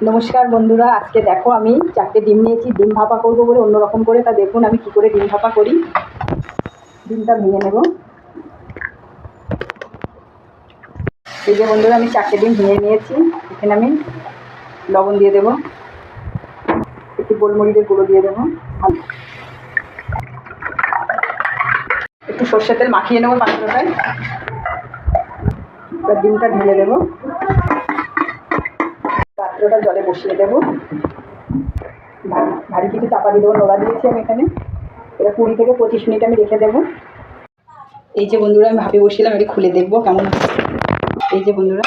নমস্কার বন্ধুরা, আজকে দেখো আমি 4টে ডিম নিয়েছি। ডিম ভাপা করবো বলে অন্যরকম করে, তা দেখুন আমি কী করে ডিম ভাপা করি। ডিমটা ভেঙে নেব। এই যে বন্ধুরা, আমি 4টে ডিম ভেঙে নিয়েছি। এখানে আমি লবণ দিয়ে দেবো, একটু গোলমরিচের গুঁড়ো দিয়ে দেবো, একটু সর্ষের তেল মাখিয়ে নেবো পাত্রটায়। এবার ডিমটা ঢেলে দেবো, পাত্রটা জলে বসিয়ে দেবো। ভারী কিছু চাপা দিয়ে দেবো, নোড়া দিয়েছি আমি এখানে। এটা 20 থেকে 25 মিনিট আমি রেখে দেবো। এই যে বন্ধুরা, আমি ভাপে বসিয়েছিলাম, এটি খুলে দেখবো কেমন। এই যে বন্ধুরা,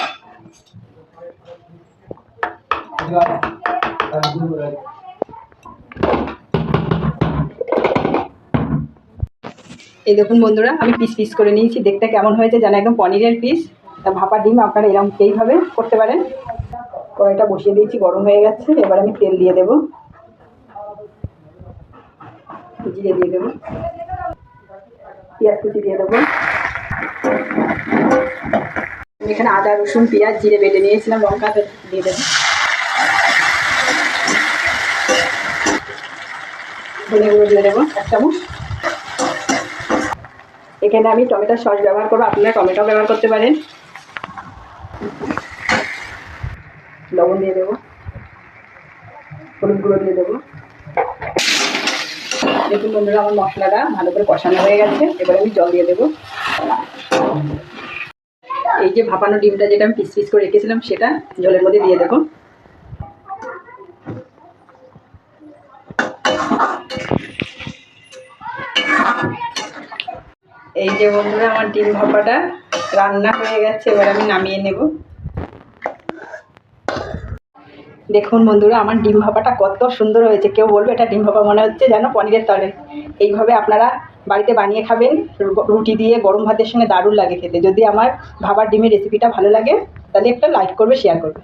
এই দেখুন বন্ধুরা, আমি পিস পিস করে নিয়েছি। দেখতে কেমন হয়েছে যেন একদম পনিরের পিস। তা ভাপা ডিম আপনারা এরকম এইভাবে করতে পারেন। কড়াইটা বসিয়ে দিয়েছি, গরম হয়ে গেছে। এবার আমি তেল দিয়ে দেবো, জিরে দিয়ে দেবো, পেঁয়াজ কুচি দিয়ে দেবো। এখানে আদা রসুন পেঁয়াজ জিরে বেটে নিয়েছিলাম, লঙ্কা দিয়ে দেবো, ধনে গুঁড়ো দিয়ে দেবো 1 চামচ। এখানে আমি টমেটোর সস ব্যবহার করবো, আপনারা টমেটো ব্যবহার করতে পারেন। লবণ দিয়ে দেবো, হলুদ গুঁড়ো দিয়ে দেবো। দেখুন বন্ধুরা, আমার মশলাটা ভালো করে কষানো হয়ে গেছে। এবার আমি জল দিয়ে দেবো। এই যে ভাপানো ডিমটা যেটা আমি পিস পিস করে রেখেছিলাম, সেটা জলের মধ্যে দিয়ে দেবো। এই যে বন্ধুরা, আমার ডিম ভাপাটা রান্না হয়ে গেছে। এবার আমি নামিয়ে নেব। দেখুন বন্ধুরা, আমার ডিম ভাপাটা কত সুন্দর হয়েছে। কেউ বলবে এটা ডিম ভাপা মনে হচ্ছে যেন পনিরের তরকারি। এইভাবে আপনারা বাড়িতে বানিয়ে খাবেন, রুটি দিয়ে গরম ভাতের সঙ্গে দারুণ লাগে খেতে। যদি আমার ভাপার ডিমের রেসিপিটা ভালো লাগে তাহলে একটা লাইক করবে, শেয়ার করবে।